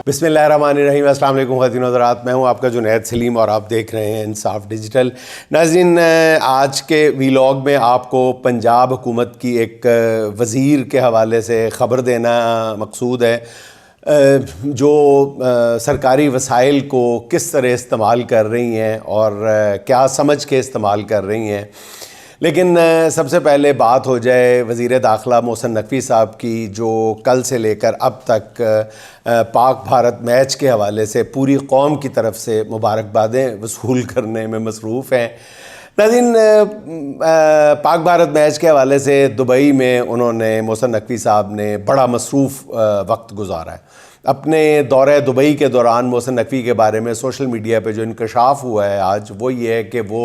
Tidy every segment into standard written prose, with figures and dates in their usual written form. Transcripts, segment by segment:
بسم اللہ الرحمن الرحیم۔ السلام علیکم خواتین و حضرات، میں ہوں آپ کا جنید سلیم اور آپ دیکھ رہے ہیں انصاف ڈیجیٹل۔ ناظرین، آج کے ویلاگ میں آپ کو پنجاب حکومت کی ایک وزیر کے حوالے سے خبر دینا مقصود ہے جو سرکاری وسائل کو کس طرح استعمال کر رہی ہیں اور کیا سمجھ کے استعمال کر رہی ہیں۔ لیکن سب سے پہلے بات ہو جائے وزیر داخلہ محسن نقوی صاحب کی، جو کل سے لے کر اب تک پاک بھارت میچ کے حوالے سے پوری قوم کی طرف سے مبارکبادیں وصول کرنے میں مصروف ہیں۔ ناظرین، پاک بھارت میچ کے حوالے سے دبئی میں انہوں نے محسن نقوی صاحب نے بڑا مصروف وقت گزارا ہے۔ اپنے دورہ دبئی کے دوران محسن نقوی کے بارے میں سوشل میڈیا پہ جو انکشاف ہوا ہے آج، وہ یہ ہے کہ وہ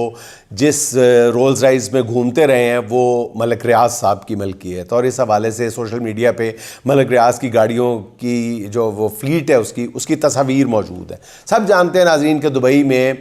جس رولز رائس میں گھومتے رہے ہیں وہ ملک ریاض صاحب کی ملکیت، اور اس حوالے سے سوشل میڈیا پہ ملک ریاض کی گاڑیوں کی جو وہ فلیٹ ہے اس کی تصاویر موجود ہے۔ سب جانتے ہیں ناظرین کہ دبئی میں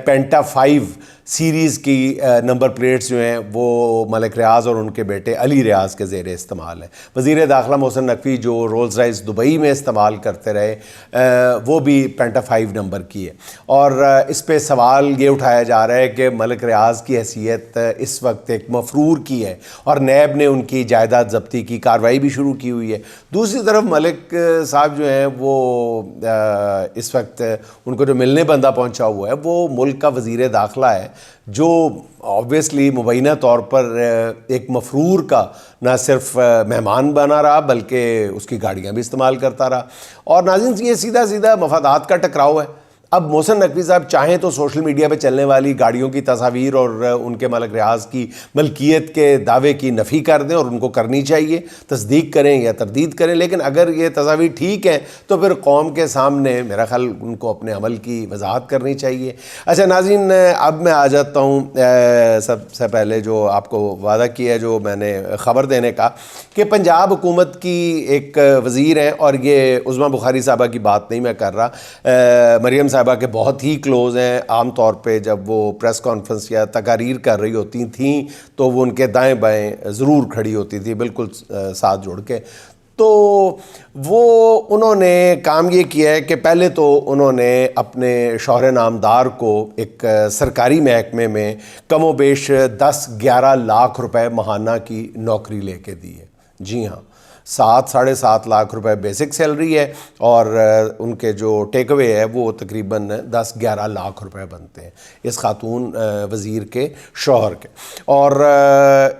پینٹا 5 سیریز کی نمبر پلیٹس جو ہیں وہ ملک ریاض اور ان کے بیٹے علی ریاض کے زیر استعمال ہے۔ وزیر داخلہ محسن نقوی جو رولز رائس دبئی میں استعمال کرتے رہے وہ بھی پینٹا 5 نمبر کی ہے، اور اس پہ سوال یہ اٹھایا جا رہا ہے کہ ملک ریاض کی حیثیت اس وقت ایک مفرور کی ہے اور نیب نے ان کی جائیداد ضبطی کی کارروائی بھی شروع کی ہوئی ہے۔ دوسری طرف ملک صاحب جو ہیں وہ اس وقت ان کو جو ملنے بندہ پہنچا ہوا ہے وہ ملک کا وزیر داخلہ ہے، جو آبویسلی مبینہ طور پر ایک مفرور کا نہ صرف مہمان بنا رہا بلکہ اس کی گاڑیاں بھی استعمال کرتا رہا۔ اور ناظرین، یہ سیدھا سیدھا مفادات کا ٹکراؤ ہے۔ اب محسن نقوی صاحب چاہیں تو سوشل میڈیا پہ چلنے والی گاڑیوں کی تصاویر اور ان کے ملک ریاض کی ملکیت کے دعوے کی نفی کر دیں، اور ان کو کرنی چاہیے، تصدیق کریں یا تردید کریں، لیکن اگر یہ تصاویر ٹھیک ہیں تو پھر قوم کے سامنے میرا خیال ان کو اپنے عمل کی وضاحت کرنی چاہیے۔ اچھا ناظرین، اب میں آ جاتا ہوں سب سے پہلے جو آپ کو وعدہ کیا ہے، جو میں نے خبر دینے کا، کہ پنجاب حکومت کی ایک وزیر ہیں، اور یہ عظمیٰ بخاری صاحبہ کی بات نہیں میں کر رہا، مریم صاحبہ کے بہت ہی کلوز ہیں۔ عام طور پہ جب وہ پریس کانفرنس یا تقاریر کر رہی ہوتی تھیں تو وہ ان کے دائیں بائیں ضرور کھڑی ہوتی تھی، بالکل ساتھ جوڑ کے۔ تو وہ انہوں نے کام یہ کیا ہے کہ پہلے تو انہوں نے اپنے شوہر نامدار کو ایک سرکاری محکمے میں کم و بیش 10-11 لاکھ روپے ماہانہ کی نوکری لے کے دی ہے۔ جی ہاں، 7-7.5 لاکھ روپے بیسک سیلری ہے، اور ان کے جو ٹیک اوے ہے وہ تقریباً 10-11 لاکھ روپے بنتے ہیں اس خاتون وزیر کے شوہر کے۔ اور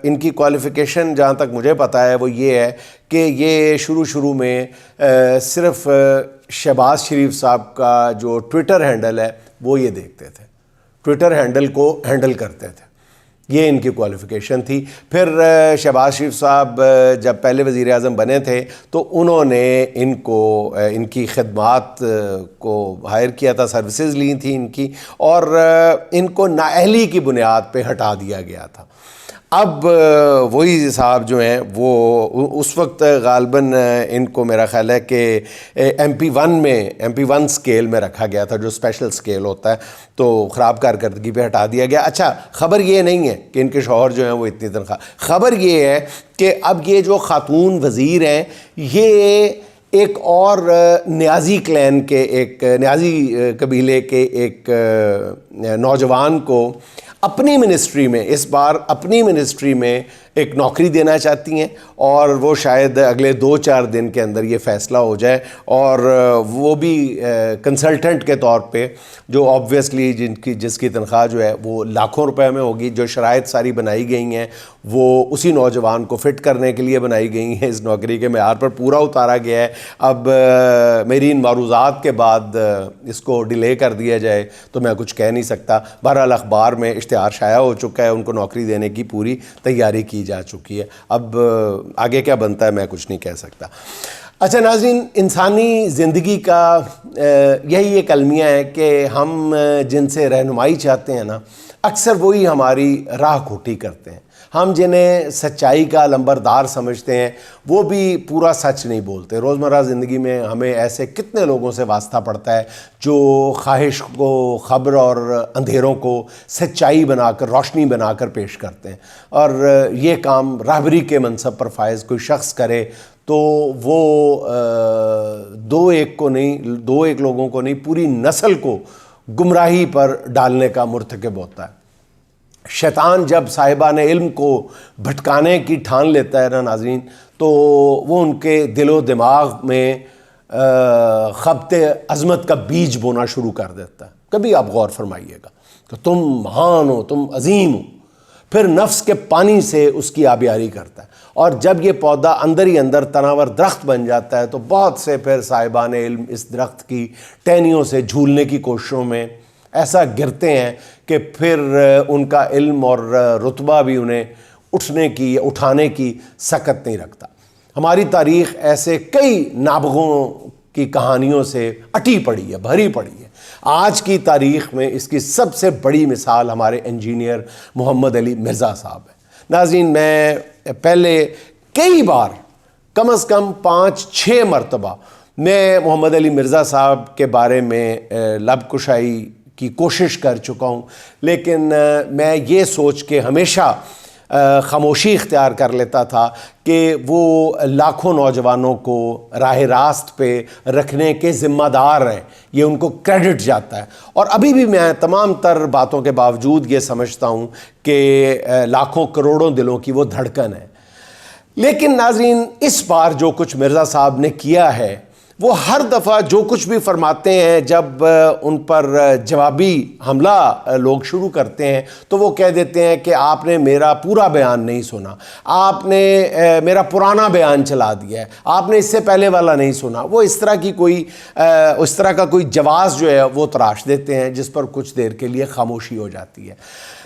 ان کی کوالیفیکیشن جہاں تک مجھے پتہ ہے وہ یہ ہے کہ یہ شروع میں صرف شہباز شریف صاحب کا جو ٹویٹر ہینڈل ہے وہ یہ دیکھتے تھے، ٹویٹر ہینڈل کو ہینڈل کرتے تھے، یہ ان کی کوالیفیکیشن تھی۔ پھر شہباز شریف صاحب جب پہلے وزیر اعظم بنے تھے تو انہوں نے ان کو ان کی خدمات کو ہائر کیا تھا، سروسز لی تھیں ان کی، اور ان کو نااہلی کی بنیاد پہ ہٹا دیا گیا تھا۔ اب وہی صاحب جو ہیں وہ اس وقت غالباً ان کو میرا خیال ہے کہ MP1 سکیل میں رکھا گیا تھا، جو سپیشل سکیل ہوتا ہے، تو خراب کارکردگی پہ ہٹا دیا گیا۔ اچھا، خبر یہ نہیں ہے کہ ان کے شوہر جو ہیں وہ اتنی تنخواہ، خبر یہ ہے کہ اب یہ جو خاتون وزیر ہیں یہ ایک اور نیازی کلین کے، ایک نیازی قبیلے کے ایک نوجوان کو اپنی منسٹری میں، اس بار اپنی منسٹری میں ایک نوکری دینا چاہتی ہیں، اور وہ شاید اگلے 2-4 دن کے اندر یہ فیصلہ ہو جائے، اور وہ بھی کنسلٹنٹ کے طور پہ، جو آبویسلی جس کی تنخواہ جو ہے وہ لاکھوں روپے میں ہوگی۔ جو شرائط ساری بنائی گئی ہیں وہ اسی نوجوان کو فٹ کرنے کے لیے بنائی گئی ہیں، اس نوکری کے معیار پر پورا اتارا گیا ہے۔ اب میری ان معروضات کے بعد اس کو ڈیلے کر دیا جائے تو میں کچھ کہہ نہیں سکتا۔ بہرحال اخبار میں اشتہار شائع ہو چکا ہے، ان کو نوکری دینے کی پوری تیاری کی جا چکی ہے، اب آگے کیا بنتا ہے میں کچھ نہیں کہہ سکتا۔ اچھا ناظرین، انسانی زندگی کا یہی ایک المیہ ہے کہ ہم جن سے رہنمائی چاہتے ہیں نا، اکثر وہی ہماری راہ کھوٹی کرتے ہیں۔ ہم جنہیں سچائی کا لمبردار سمجھتے ہیں وہ بھی پورا سچ نہیں بولتے۔ روزمرہ زندگی میں ہمیں ایسے کتنے لوگوں سے واسطہ پڑتا ہے جو خواہش کو، خبر اور اندھیروں کو سچائی بنا کر، روشنی بنا کر پیش کرتے ہیں، اور یہ کام راہبری کے منصب پر فائز کوئی شخص کرے تو وہ دو ایک لوگوں کو نہیں، پوری نسل کو گمراہی پر ڈالنے کا مرتکب ہوتا ہے۔ شیطان جب صاحبان علم کو بھٹکانے کی ٹھان لیتا ہے نا ناظرین، تو وہ ان کے دل و دماغ میں خبط عظمت کا بیج بونا شروع کر دیتا ہے۔ کبھی آپ غور فرمائیے گا کہ تم مہان ہو، تم عظیم ہو، پھر نفس کے پانی سے اس کی آبیاری کرتا ہے، اور جب یہ پودا اندر ہی اندر تناور درخت بن جاتا ہے تو بہت سے پھر صاحبان علم اس درخت کی ٹہنیوں سے جھولنے کی کوششوں میں ایسا گرتے ہیں کہ پھر ان کا علم اور رتبہ بھی انہیں اٹھانے کی سکت نہیں رکھتا۔ ہماری تاریخ ایسے کئی نابغوں کی کہانیوں سے اٹی پڑی ہے، بھری پڑی ہے۔ آج کی تاریخ میں اس کی سب سے بڑی مثال ہمارے انجینئر محمد علی مرزا صاحب ہیں۔ ناظرین، میں پہلے کئی بار، کم از کم 5-6 مرتبہ میں محمد علی مرزا صاحب کے بارے میں لب کشائی کی کوشش کر چکا ہوں، لیکن میں یہ سوچ کے ہمیشہ خاموشی اختیار کر لیتا تھا کہ وہ لاکھوں نوجوانوں کو راہ راست پہ رکھنے کے ذمہ دار ہیں، یہ ان کو کریڈٹ جاتا ہے، اور ابھی بھی میں تمام تر باتوں کے باوجود یہ سمجھتا ہوں کہ لاکھوں کروڑوں دلوں کی وہ دھڑکن ہے۔ لیکن ناظرین، اس بار جو کچھ مرزا صاحب نے کیا ہے، وہ ہر دفعہ جو کچھ بھی فرماتے ہیں، جب ان پر جوابی حملہ لوگ شروع کرتے ہیں تو وہ کہہ دیتے ہیں کہ آپ نے میرا پورا بیان نہیں سنا، آپ نے میرا پرانا بیان چلا دیا ہے، آپ نے اس سے پہلے والا نہیں سنا۔ وہ اس طرح کا کوئی جواز جو ہے وہ تراش دیتے ہیں، جس پر کچھ دیر کے لیے خاموشی ہو جاتی ہے۔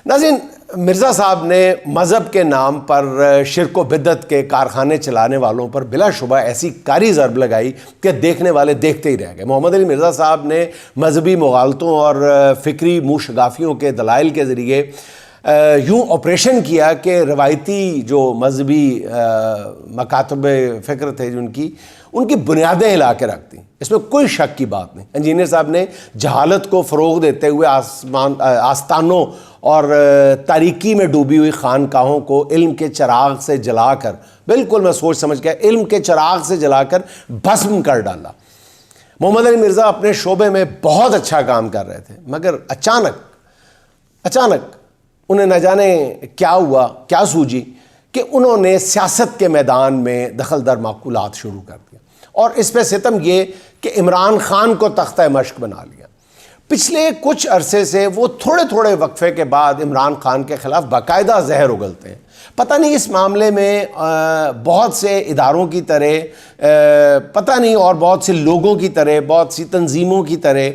ناظرین، مرزا صاحب نے مذہب کے نام پر شرک و بدعت کے کارخانے چلانے والوں پر بلا شبہ ایسی کاری ضرب لگائی کہ دیکھنے والے دیکھتے ہی رہ گئے۔ محمد علی مرزا صاحب نے مذہبی مغالطوں اور فکری منہ شگافیوں کے دلائل کے ذریعے یوں آپریشن کیا کہ روایتی جو مذہبی مکاتب فکر تھے ان کی بنیادیں ہلا کے رکھ دیں، اس میں کوئی شک کی بات نہیں۔ انجینئر صاحب نے جہالت کو فروغ دیتے ہوئے آستانوں اور تاریکی میں ڈوبی ہوئی خانقاہوں کو علم کے چراغ سے جلا کر، بالکل میں سوچ سمجھ گیا، علم کے چراغ سے جلا کر بھسم کر ڈالا۔ محمد علی مرزا اپنے شعبے میں بہت اچھا کام کر رہے تھے، مگر اچانک انہیں نہ جانے کیا ہوا، کیا سوجی کہ انہوں نے سیاست کے میدان میں دخل در معقولات شروع کر دیا، اور اس پہ ستم یہ کہ عمران خان کو تختہ مشق بنا لیا۔ پچھلے کچھ عرصے سے وہ تھوڑے وقفے کے بعد عمران خان کے خلاف باقاعدہ زہر اگلتے ہیں۔ پتہ نہیں اس معاملے میں بہت سے اداروں کی طرح، پتہ نہیں، اور بہت سے لوگوں کی طرح، بہت سی تنظیموں کی طرح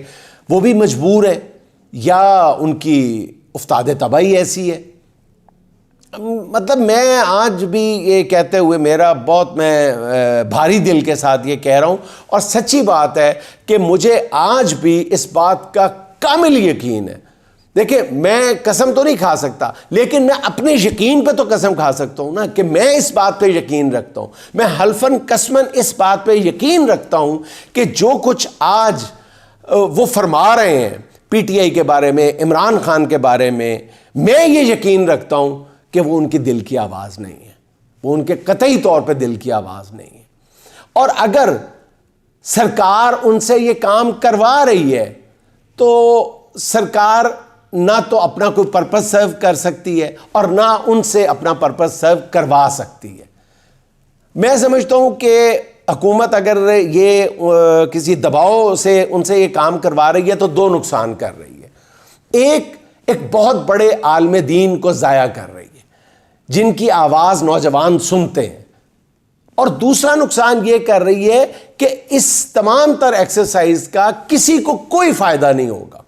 وہ بھی مجبور ہیں، یا ان کی افتاد تباہی ایسی ہے۔ مطلب میں آج بھی یہ کہتے ہوئے میں بھاری دل کے ساتھ یہ کہہ رہا ہوں، اور سچی بات ہے کہ مجھے آج بھی اس بات کا کامل یقین ہے۔ دیکھیں، میں قسم تو نہیں کھا سکتا، لیکن میں اپنے یقین پہ تو قسم کھا سکتا ہوں نا، کہ میں اس بات پہ یقین رکھتا ہوں، میں حلفاً قسماً اس بات پہ یقین رکھتا ہوں کہ جو کچھ آج وہ فرما رہے ہیں پی ٹی آئی کے بارے میں، عمران خان کے بارے میں یہ یقین رکھتا ہوں کہ وہ ان کی دل کی آواز نہیں ہے، وہ ان کے قطعی طور پہ دل کی آواز نہیں ہے۔ اور اگر سرکار ان سے یہ کام کروا رہی ہے تو سرکار نہ تو اپنا کوئی پرپس سرو کر سکتی ہے، اور نہ ان سے اپنا پرپس سرو کروا سکتی ہے۔ میں سمجھتا ہوں کہ حکومت اگر یہ کسی دباؤ سے ان سے یہ کام کروا رہی ہے تو دو نقصان کر رہی ہے۔ ایک بہت بڑے عالم دین کو ضائع کر رہی ہے جن کی آواز نوجوان سنتے ہیں، اور دوسرا نقصان یہ کر رہی ہے کہ اس تمام تر ایکسرسائز کا کسی کو کوئی فائدہ نہیں ہوگا،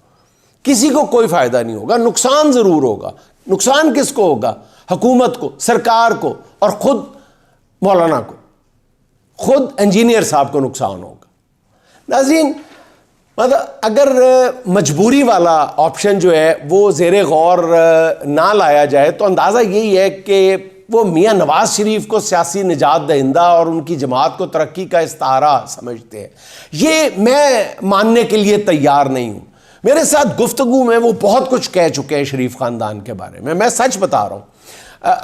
کسی کو کوئی فائدہ نہیں ہوگا، نقصان ضرور ہوگا۔ نقصان کس کو ہوگا؟ حکومت کو، سرکار کو، اور خود مولانا کو، خود انجینئر صاحب کو نقصان ہوگا۔ ناظرین، مطلب اگر مجبوری والا آپشن جو ہے وہ زیر غور نہ لایا جائے تو اندازہ یہی ہے کہ وہ میاں نواز شریف کو سیاسی نجات دہندہ اور ان کی جماعت کو ترقی کا استعارہ سمجھتے ہیں. یہ میں ماننے کے لیے تیار نہیں ہوں. میرے ساتھ گفتگو میں وہ بہت کچھ کہہ چکے ہیں شریف خاندان کے بارے میں سچ بتا رہا ہوں.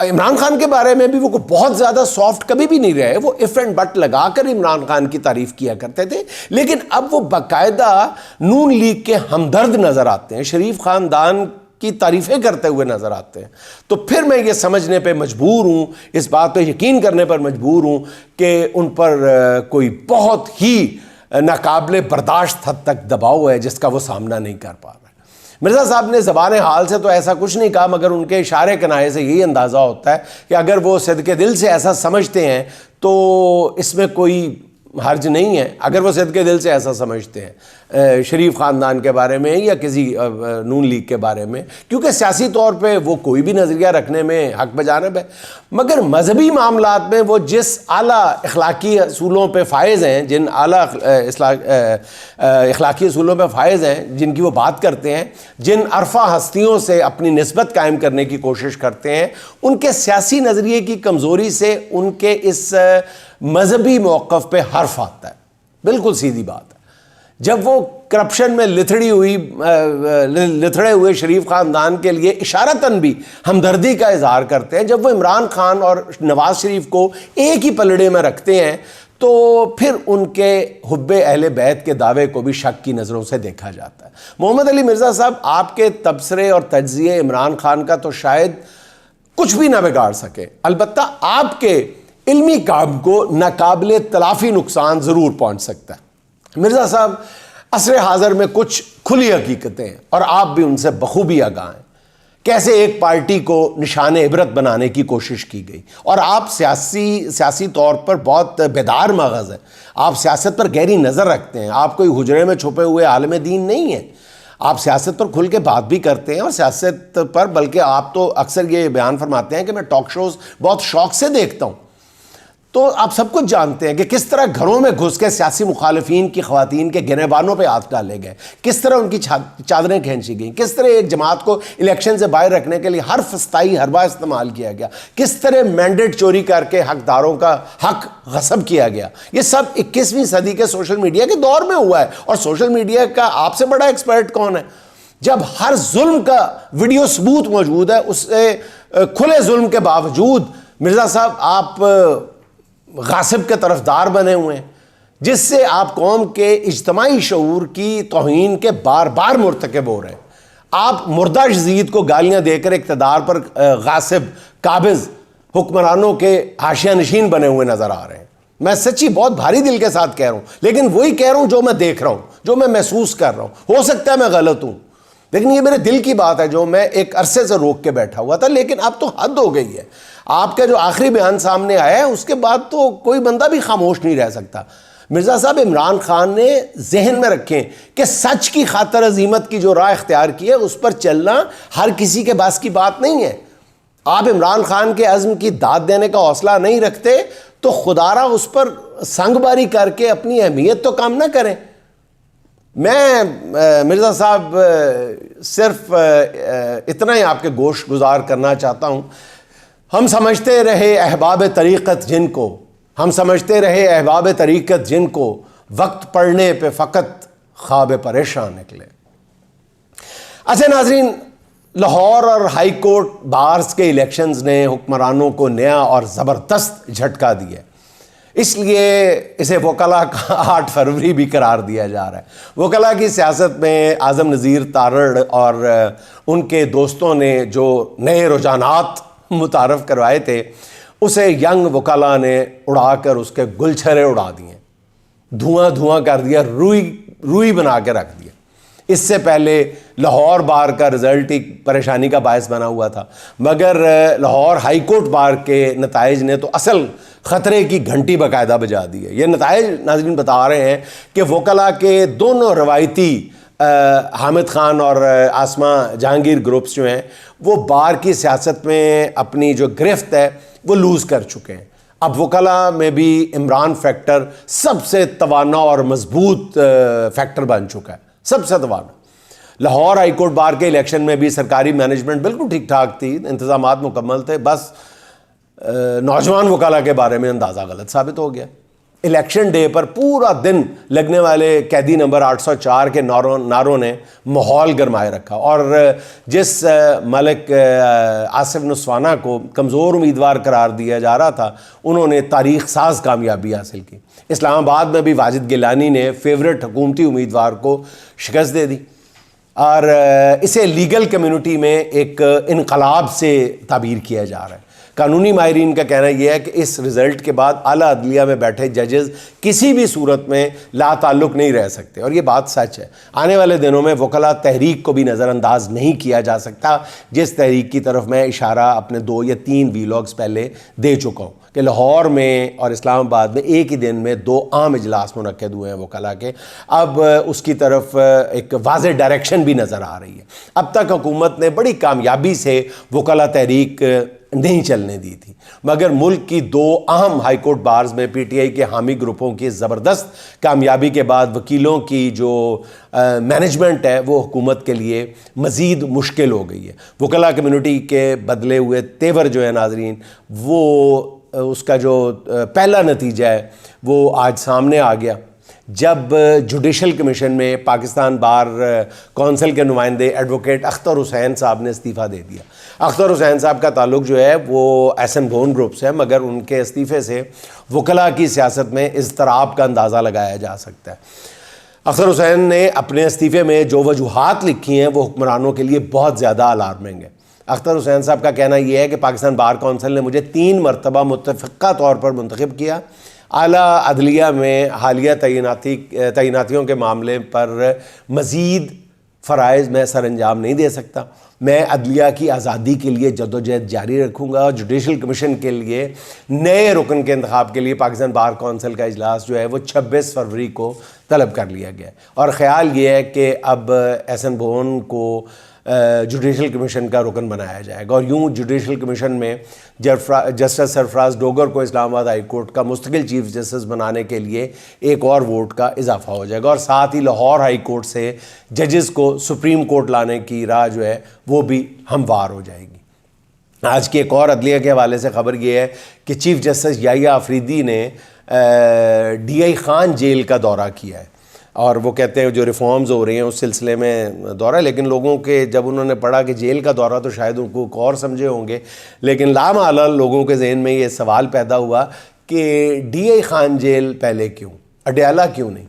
عمران خان کے بارے میں بھی وہ بہت زیادہ سافٹ کبھی بھی نہیں رہے. وہ اف اینڈ بٹ لگا کر عمران خان کی تعریف کیا کرتے تھے, لیکن اب وہ باقاعدہ نون لیگ کے ہمدرد نظر آتے ہیں, شریف خاندان کی تعریفیں کرتے ہوئے نظر آتے ہیں. تو پھر میں یہ سمجھنے پہ مجبور ہوں, اس بات پہ یقین کرنے پر مجبور ہوں کہ ان پر کوئی بہت ہی ناقابل برداشت حد تک دباؤ ہے جس کا وہ سامنا نہیں کر پا رہا. مرزا صاحب نے زبان حال سے تو ایسا کچھ نہیں کہا, مگر ان کے اشارے کنائے سے یہی اندازہ ہوتا ہے کہ اگر وہ صدقے دل سے ایسا سمجھتے ہیں تو اس میں کوئی حرج نہیں ہے. اگر وہ صدقے دل سے ایسا سمجھتے ہیں شریف خاندان کے بارے میں یا کسی نون لیگ کے بارے میں, کیونکہ سیاسی طور پہ وہ کوئی بھی نظریہ رکھنے میں حق بجانب ہے, مگر مذہبی معاملات میں وہ جس اعلیٰ اخلاقی اصولوں پہ فائز ہیں, جن اعلیٰ اخلاقی اصولوں پہ فائز ہیں, جن کی وہ بات کرتے ہیں, جن عرفہ ہستیوں سے اپنی نسبت قائم کرنے کی کوشش کرتے ہیں, ان کے سیاسی نظریے کی کمزوری سے ان کے اس مذہبی موقف پہ حرف آتا ہے. بالکل سیدھی بات ہے. جب وہ کرپشن میں لتھڑے ہوئے شریف خاندان کے لیے اشارتاً بھی ہمدردی کا اظہار کرتے ہیں, جب وہ عمران خان اور نواز شریف کو ایک ہی پلڑے میں رکھتے ہیں, تو پھر ان کے حب اہل بیت کے دعوے کو بھی شک کی نظروں سے دیکھا جاتا ہے. محمد علی مرزا صاحب, آپ کے تبصرے اور تجزیے عمران خان کا تو شاید کچھ بھی نہ بگاڑ سکے, البتہ آپ کے علمی کام کو ناقابل تلافی نقصان ضرور پہنچ سکتا ہے. مرزا صاحب, عصر حاضر میں کچھ کھلی حقیقتیں ہیں اور آپ بھی ان سے بخوبی آگاہ ہیں. کیسے ایک پارٹی کو نشان عبرت بنانے کی کوشش کی گئی, اور آپ سیاسی طور پر بہت بیدار مغز ہیں. آپ سیاست پر گہری نظر رکھتے ہیں. آپ کوئی حجرے میں چھپے ہوئے عالم دین نہیں ہیں. آپ سیاست پر کھل کے بات بھی کرتے ہیں, اور سیاست پر بلکہ آپ تو اکثر یہ بیان فرماتے ہیں کہ میں ٹاک شوز بہت شوق سے دیکھتا ہوں. تو آپ سب کچھ جانتے ہیں کہ کس طرح گھروں میں گھس کے سیاسی مخالفین کی خواتین کے گریبانوں پہ ہاتھ ڈالے گئے, کس طرح ان کی چادریں کھینچی گئیں, کس طرح ایک جماعت کو الیکشن سے باہر رکھنے کے لیے ہر فسطائی حربہ استعمال کیا گیا, کس طرح مینڈیٹ چوری کر کے حقداروں کا حق غصب کیا گیا. یہ سب 21ویں صدی کے سوشل میڈیا کے دور میں ہوا ہے. اور سوشل میڈیا کا آپ سے بڑا ایکسپرٹ کون ہے؟ جب ہر ظلم کا ویڈیو ثبوت موجود ہے, اس سے کھلے ظلم کے باوجود مرزا صاحب آپ غاصب کے طرفدار بنے ہوئے ہیں, جس سے آپ قوم کے اجتماعی شعور کی توہین کے بار بار مرتکب ہو رہے ہیں. آپ مردہ یزید کو گالیاں دے کر اقتدار پر غاصب قابض حکمرانوں کے حاشیہ نشین بنے ہوئے نظر آ رہے ہیں. میں سچی بہت بھاری دل کے ساتھ کہہ رہا ہوں, لیکن وہی کہہ رہا ہوں جو میں دیکھ رہا ہوں, جو میں محسوس کر رہا ہوں. ہو سکتا ہے میں غلط ہوں, لیکن یہ میرے دل کی بات ہے جو میں ایک عرصے سے روک کے بیٹھا ہوا تھا. لیکن اب تو حد ہو گئی ہے. آپ کا جو آخری بیان سامنے آیا ہے اس کے بعد تو کوئی بندہ بھی خاموش نہیں رہ سکتا. مرزا صاحب, عمران خان نے ذہن میں رکھیں کہ سچ کی خاطر عظیمت کی جو راہ اختیار کی ہے اس پر چلنا ہر کسی کے بس کی بات نہیں ہے. آپ عمران خان کے عزم کی داد دینے کا حوصلہ نہیں رکھتے تو خدا را اس پر سنگ باری کر کے اپنی اہمیت تو کم نہ کریں. میں مرزا صاحب صرف اتنا ہی آپ کے گوش گزار کرنا چاہتا ہوں. ہم سمجھتے رہے احباب طریقت جن کو وقت پڑنے پہ فقط خواب پریشان نکلے. اچھا ناظرین, لاہور اور ہائی کورٹ بارز کے الیکشنز نے حکمرانوں کو نیا اور زبردست جھٹکا دیا. اس لیے اسے وکلا کا 8 فروری بھی قرار دیا جا رہا ہے. وکلا کی سیاست میں اعظم نذیر تارڑ اور ان کے دوستوں نے جو نئے رجحانات متعارف کروائے تھے اسے ینگ وکلا نے اڑا کر اس کے گلچھرے اڑا دیے, دھواں کر دیا, روئی بنا کے رکھ دیا. اس سے پہلے لاہور بار کا رزلٹ ایک پریشانی کا باعث بنا ہوا تھا, مگر لاہور ہائی کورٹ بار کے نتائج نے تو اصل خطرے کی گھنٹی باقاعدہ بجا دی ہے. یہ نتائج ناظرین بتا رہے ہیں کہ وکلا کے دونوں روایتی حامد خان اور آسما جہانگیر گروپس جو ہیں وہ بار کی سیاست میں اپنی جو گرفت ہے وہ لوز کر چکے ہیں. اب وکلا میں بھی عمران فیکٹر سب سے توانا اور مضبوط فیکٹر بن چکا ہے، سب سے توانا۔ لاہور ہائی کورٹ بار کے الیکشن میں بھی سرکاری مینجمنٹ بالکل ٹھیک ٹھاک تھی، انتظامات مکمل تھے، بس نوجوان وکلا کے بارے میں اندازہ غلط ثابت ہو گیا۔ الیکشن ڈے پر پورا دن لگنے والے قیدی نمبر 804 کے نعروں نے ماحول گرمائے رکھا، اور جس ملک آصف نسوانہ کو کمزور امیدوار قرار دیا جا رہا تھا، انہوں نے تاریخ ساز کامیابی حاصل کی۔ اسلام آباد میں بھی واجد گیلانی نے فیورٹ حکومتی امیدوار کو شکست دے دی، اور اسے لیگل کمیونٹی میں ایک انقلاب سے تعبیر کیا جا رہا ہے۔ قانونی ماہرین کا کہنا یہ ہے کہ اس رزلٹ کے بعد اعلیٰ عدلیہ میں بیٹھے ججز کسی بھی صورت میں لا تعلق نہیں رہ سکتے، اور یہ بات سچ ہے۔ آنے والے دنوں میں وکلا تحریک کو بھی نظر انداز نہیں کیا جا سکتا، جس تحریک کی طرف میں اشارہ اپنے 2 یا 3 ویلاگز پہلے دے چکا ہوں کہ لاہور میں اور اسلام آباد میں ایک ہی دن میں 2 عام اجلاس منعقد ہوئے ہیں وکلا کے۔ اب اس کی طرف ایک واضح ڈائریکشن بھی نظر آ رہی ہے۔ اب تک حکومت نے بڑی کامیابی سے وکلا تحریک نہیں چلنے دی تھی، مگر ملک کی 2 اہم ہائی کورٹ بارز میں پی ٹی آئی کے حامی گروپوں کی زبردست کامیابی کے بعد وکیلوں کی جو مینجمنٹ ہے وہ حکومت کے لیے مزید مشکل ہو گئی ہے۔ وکلا کمیونٹی کے بدلے ہوئے تیور جو ہے ناظرین، وہ اس کا جو پہلا نتیجہ ہے وہ آج سامنے آ گیا، جب جوڈیشل کمیشن میں پاکستان بار کونسل کے نمائندے ایڈوکیٹ اختر حسین صاحب نے استعفیٰ دے دیا۔ اختر حسین صاحب کا تعلق جو ہے وہ ایس این بھون گروپ سے ہے، مگر ان کے استعفے سے وکلا کی سیاست میں اضطراب کا اندازہ لگایا جا سکتا ہے۔ اختر حسین نے اپنے استعفے میں جو وجوہات لکھی ہیں وہ حکمرانوں کے لیے بہت زیادہ الارمنگ ہے۔ اختر حسین صاحب کا کہنا یہ ہے کہ پاکستان بار کونسل نے مجھے 3 مرتبہ متفقہ طور پر منتخب کیا، اعلیٰ عدلیہ میں حالیہ تعیناتیوں کے معاملے پر مزید فرائض میں سر انجام نہیں دے سکتا۔ میں عدلیہ کی آزادی کے لیے جدوجہد جاری رکھوں گا، اور جوڈیشل کمیشن کے لیے نئے رکن کے انتخاب کے لیے پاکستان بار کونسل کا اجلاس جو ہے وہ 26 فروری کو طلب کر لیا گیا ہے، اور خیال یہ ہے کہ اب ایس این بھون کو جوڈیشل کمیشن کا رکن بنایا جائے گا، اور یوں جوڈیشل کمیشن میں جسٹس سرفراز ڈوگر کو اسلام آباد ہائی کورٹ کا مستقل چیف جسٹس بنانے کے لیے ایک اور ووٹ کا اضافہ ہو جائے گا، اور ساتھ ہی لاہور ہائی کورٹ سے ججز کو سپریم کورٹ لانے کی راہ جو ہے وہ بھی ہموار ہو جائے گی۔ آج کی ایک اور عدلیہ کے حوالے سے خبر یہ ہے کہ چیف جسٹس یحییٰ آفریدی نے ڈی آئی خان جیل کا دورہ کیا ہے، اور وہ کہتے ہیں جو ریفارمز ہو رہے ہیں اس سلسلے میں دورہ، لیکن لوگوں کے جب انہوں نے پڑھا کہ جیل کا دورہ تو شاید ان کو اور سمجھے ہوں گے، لیکن لامحالہ لوگوں کے ذہن میں یہ سوال پیدا ہوا کہ ڈی آئی خان جیل پہلے کیوں، اڈیالہ کیوں نہیں؟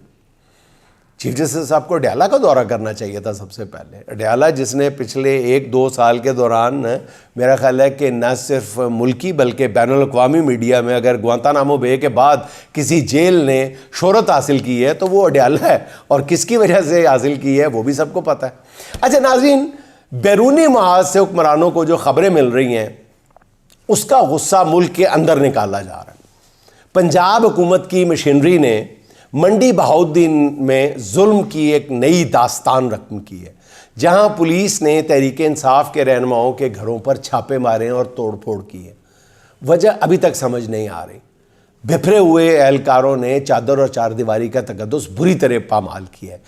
چیف جسٹس صاحب کو اڈیالہ کا دورہ کرنا چاہیے تھا سب سے پہلے۔ اڈیالہ جس نے پچھلے 1-2 سال کے دوران میرا خیال ہے کہ نہ صرف ملکی بلکہ بین الاقوامی میڈیا میں اگر گوانتانامو بے کے بعد کسی جیل نے شہرت حاصل کی ہے تو وہ اڈیالہ ہے، اور کس کی وجہ سے حاصل کی ہے وہ بھی سب کو پتہ ہے۔ اچھا ناظرین، بیرونی محاذ سے حکمرانوں کو جو خبریں مل رہی ہیں اس کا غصہ ملک کے اندر نکالا جا رہا ہے۔ پنجاب حکومت کی مشینری نے منڈی بہاؤالدین میں ظلم کی ایک نئی داستان رقم کی ہے، جہاں پولیس نے تحریک انصاف کے رہنماؤں کے گھروں پر چھاپے مارے اور توڑ پھوڑ کی ہے۔ وجہ ابھی تک سمجھ نہیں آ رہی۔ بھپرے ہوئے اہلکاروں نے چادر اور چار دیواری کا تقدس بری طرح پامال کیا ہے۔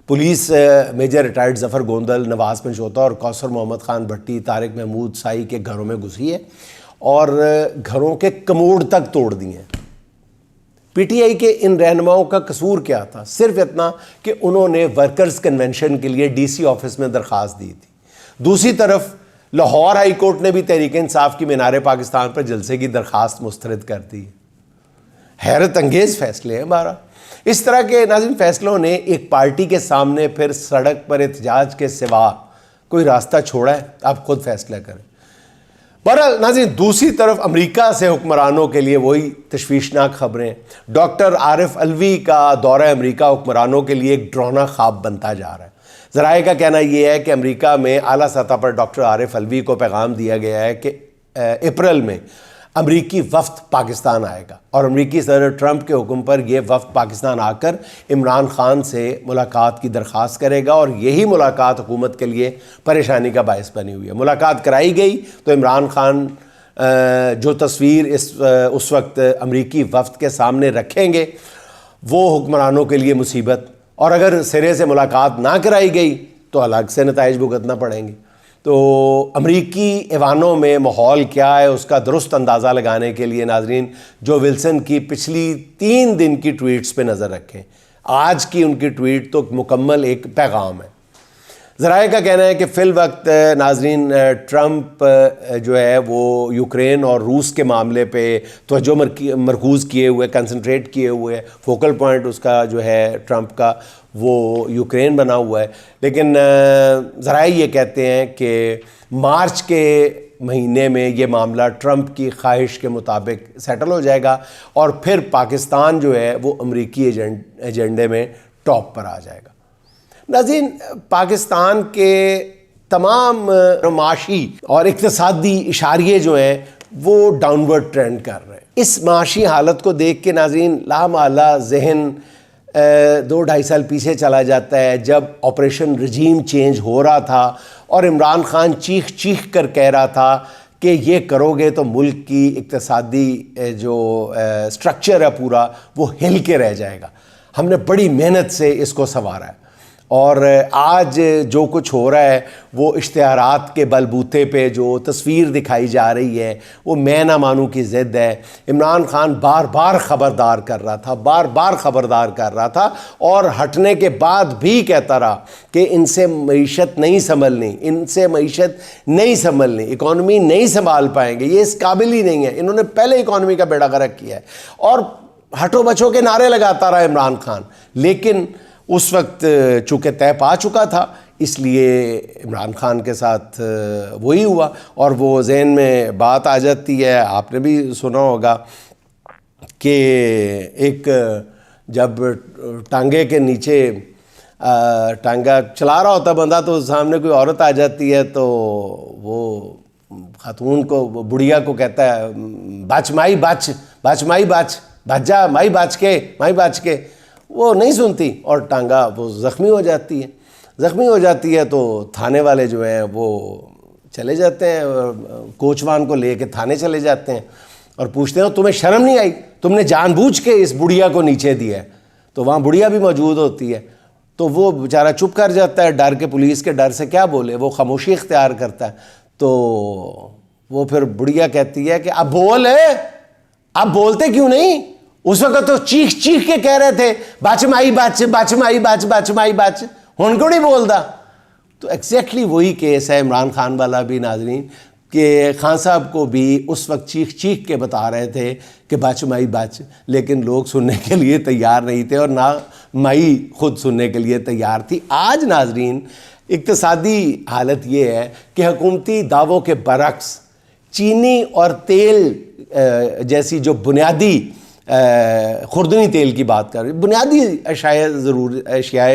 پولیس میجر ریٹائرڈ ظفر گوندل، نواز پنشوتا اور کوثر محمد خان بھٹی، طارق محمود سائی کے گھروں میں گھسی ہے اور گھروں کے کموڈ تک توڑ دیے ہیں۔ پی ٹی آئی کے ان رہنماؤں کا قصور کیا تھا؟ صرف اتنا کہ انہوں نے ورکرز کنونشن کے لیے ڈی سی آفس میں درخواست دی تھی۔ دوسری طرف لاہور ہائی کورٹ نے بھی تحریک انصاف کی مینار پاکستان پر جلسے کی درخواست مسترد کر دی۔ حیرت انگیز فیصلے ہیں بارہ۔ اس طرح کے ناظرین فیصلوں نے ایک پارٹی کے سامنے پھر سڑک پر احتجاج کے سوا کوئی راستہ چھوڑا ہے؟ آپ خود فیصلہ کریں۔ بہرحال ناظرین، دوسری طرف امریکہ سے حکمرانوں کے لیے وہی تشویشناک خبریں۔ ڈاکٹر عارف علوی کا دورہ امریکہ حکمرانوں کے لیے ایک ڈراؤنا خواب بنتا جا رہا ہے۔ ذرائع کا کہنا یہ ہے کہ امریکہ میں اعلیٰ سطح پر ڈاکٹر عارف علوی کو پیغام دیا گیا ہے کہ اپریل میں امریکی وفد پاکستان آئے گا، اور امریکی صدر ٹرمپ کے حکم پر یہ وفد پاکستان آ کر عمران خان سے ملاقات کی درخواست کرے گا، اور یہی ملاقات حکومت کے لیے پریشانی کا باعث بنی ہوئی ہے۔ ملاقات کرائی گئی تو عمران خان جو تصویر اس وقت امریکی وفد کے سامنے رکھیں گے وہ حکمرانوں کے لیے مصیبت، اور اگر سرے سے ملاقات نہ کرائی گئی تو الگ سے نتائج بھگتنا پڑیں گے۔ تو امریکی ایوانوں میں ماحول کیا ہے اس کا درست اندازہ لگانے کے لیے ناظرین جو ولسن کی پچھلی 3 دن کی ٹویٹس پہ نظر رکھیں۔ آج کی ان کی ٹویٹ تو مکمل ایک پیغام ہے۔ ذرائع کا کہنا ہے کہ فی الوقت ناظرین ٹرمپ جو ہے وہ یوکرین اور روس کے معاملے پہ توجہ مرکوز کیے ہوئے، کنسنٹریٹ کیے ہوئے، فوکل پوائنٹ اس کا جو ہے ٹرمپ کا وہ یوکرین بنا ہوا ہے، لیکن ذرائع یہ کہتے ہیں کہ مارچ کے مہینے میں یہ معاملہ ٹرمپ کی خواہش کے مطابق سیٹل ہو جائے گا اور پھر پاکستان جو ہے وہ امریکی ایجنڈے میں ٹاپ پر آ جائے گا۔ ناظرین پاکستان کے تمام معاشی اور اقتصادی اشاریے جو ہیں وہ ڈاؤنورڈ ٹرینڈ کر رہے ہیں۔ اس معاشی حالت کو دیکھ کے ناظرین لامحالہ ذہن 2-2.5 سال پیچھے چلا جاتا ہے جب آپریشن رجیم چینج ہو رہا تھا اور عمران خان چیخ چیخ کر کہہ رہا تھا کہ یہ کرو گے تو ملک کی اقتصادی جو سٹرکچر ہے پورا وہ ہل کے رہ جائے گا۔ ہم نے بڑی محنت سے اس کو سنوارا ہے، اور آج جو کچھ ہو رہا ہے وہ اشتہارات کے بلبوتے پہ جو تصویر دکھائی جا رہی ہے وہ میں نہ مانوں کی ضد ہے۔ عمران خان بار بار خبردار کر رہا تھا اور ہٹنے کے بعد بھی کہتا رہا کہ ان سے معیشت نہیں سنبھلنی، اکانومی نہیں سنبھال پائیں گے، یہ اس قابل ہی نہیں ہے۔ انہوں نے پہلے اکانومی کا بیڑا غرق کیا ہے اور ہٹو بچو کے نعرے لگاتا رہا عمران خان، لیکن اس وقت چونکہ طے پا چکا تھا اس لیے عمران خان کے ساتھ وہی ہوا، اور وہ ذہن میں بات آ جاتی ہے، آپ نے بھی سنا ہوگا کہ ایک جب ٹانگے کے نیچے ٹانگا چلا رہا ہوتا بندہ تو سامنے کوئی عورت آ جاتی ہے تو وہ خاتون کو، بڑھیا کو کہتا ہے بچ مائی بچ جا مائی بچ کے، وہ نہیں سنتی اور ٹانگا وہ زخمی ہو جاتی ہے تو تھانے والے جو ہیں وہ چلے جاتے ہیں، کوچوان کو لے کے تھانے چلے جاتے ہیں اور پوچھتے ہیں تمہیں شرم نہیں آئی، تم نے جان بوجھ کے اس بڑھیا کو نیچے دیا ہے؟ تو وہاں بڑھیا بھی موجود ہوتی ہے تو وہ بیچارہ چپ کر جاتا ہے، ڈر کے، پولیس کے ڈر سے کیا بولے، وہ خاموشی اختیار کرتا ہے۔ تو وہ پھر بڑھیا کہتی ہے کہ اب بول، اب بولتے کیوں نہیں؟ اس وقت تو چیخ چیخ کے کہہ رہے تھے بچ مائی بچ ہن کو نہیں بولدا۔ تو ایگزیکٹلی وہی کیس ہے عمران خان والا بھی ناظرین، کہ خان صاحب کو بھی اس وقت چیخ چیخ کے بتا رہے تھے کہ بچ مائی بچ، لیکن لوگ سننے کے لیے تیار نہیں تھے اور نہ مائی خود سننے کے لیے تیار تھی۔ آج ناظرین اقتصادی حالت یہ ہے کہ حکومتی دعووں کے برعکس چینی اور تیل جیسی جو بنیادی خوردنی تیل کی بات کر رہے ہیں، بنیادی اشیاء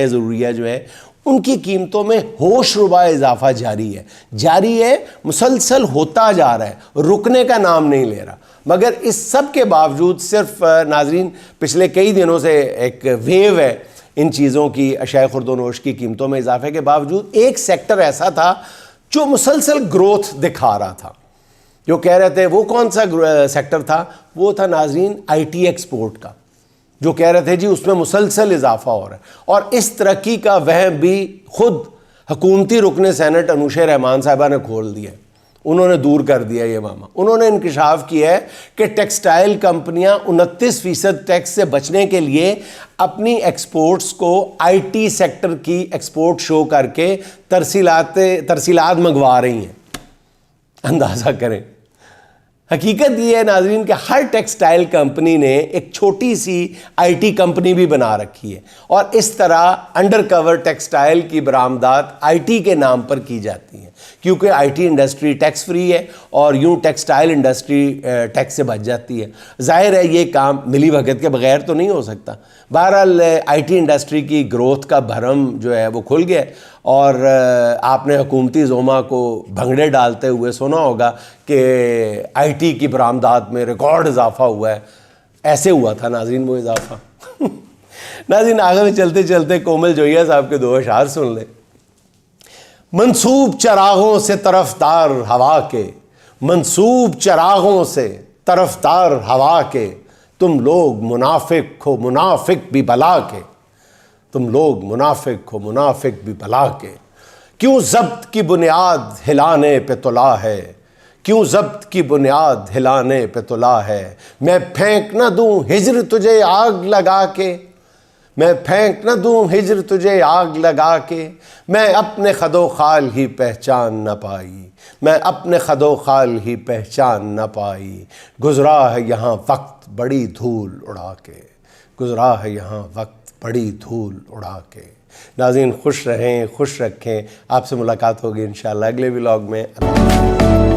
ضروریہ جو ہے ان کی قیمتوں میں ہوش ربا اضافہ جاری ہے، مسلسل ہوتا جا رہا ہے، رکنے کا نام نہیں لے رہا۔ مگر اس سب کے باوجود صرف ناظرین پچھلے کئی دنوں سے ایک ویو ہے ان چیزوں کی، اشیاء خورد و نوش کی قیمتوں میں اضافے کے باوجود ایک سیکٹر ایسا تھا جو مسلسل گروتھ دکھا رہا تھا، جو کہہ رہے تھے وہ کون سا سیکٹر تھا؟ وہ تھا ناظرین آئی ٹی ایکسپورٹ کا، جو کہہ رہے تھے جی اس میں مسلسل اضافہ ہو رہا ہے، اور اس ترقی کا وہم بھی خود حکومتی رکن سینٹ انوشے رحمان صاحبہ نے کھول دیا، انہوں نے دور کر دیا یہ معاملہ۔ انہوں نے انکشاف کیا ہے کہ ٹیکسٹائل کمپنیاں 29% ٹیکس سے بچنے کے لیے اپنی ایکسپورٹس کو آئی ٹی سیکٹر کی ایکسپورٹ شو کر کے ترسیلات منگوا رہی ہیں۔ اندازہ کریں، حقیقت یہ ہے ناظرین کہ ہر ٹیکسٹائل کمپنی نے ایک چھوٹی سی آئی ٹی کمپنی بھی بنا رکھی ہے، اور اس طرح انڈر کور ٹیکسٹائل کی برآمدات آئی ٹی کے نام پر کی جاتی ہیں، کیونکہ I T industry tax free ہے اور یوں ٹیکسٹائل انڈسٹری ٹیکس سے بچ جاتی ہے۔ ظاہر ہے یہ کام ملی بھگت کے بغیر تو نہیں ہو سکتا۔ بہرحال آئی ٹی انڈسٹری کی گروتھ کا بھرم جو ہے وہ کھل گیا، اور آپ نے حکومتی زوما کو بھنگڑے ڈالتے ہوئے سنا ہوگا کہ آئی ٹی کی برآمدات میں ریکارڈ اضافہ ہوا ہے۔ ایسے ہوا تھا ناظرین وہ اضافہ۔ ناظرین آگے میں چلتے چلتے کومل جوئیہ صاحب کے 2 اشعار سن لیں۔ منسوب چراغوں سے طرفدار ہوا کے، منسوب چراغوں سے طرفدار ہوا کے، تم لوگ منافق ہو منافق بھی بلا کے، تم لوگ منافق ہو منافق بھی بلا کے۔ کیوں ضبط کی بنیاد ہلانے پہ تلا ہے، کیوں ضبط کی بنیاد ہلانے پہ تلا ہے، میں پھینک نہ دوں ہجر تجھے آگ لگا کے، میں پھینک نہ دوں ہجر تجھے آگ لگا کے، میں اپنے خد و خال ہی پہچان نہ پائی، میں اپنے خد و خال ہی پہچان نہ پائی، گزرا ہے یہاں وقت بڑی دھول اڑا کے، گزرا ہے یہاں وقت بڑی دھول اڑا کے۔ ناظرین خوش رہیں، خوش رکھیں، آپ سے ملاقات ہوگی انشاءاللہ اگلے ولاگ میں۔ اللہ حافظ۔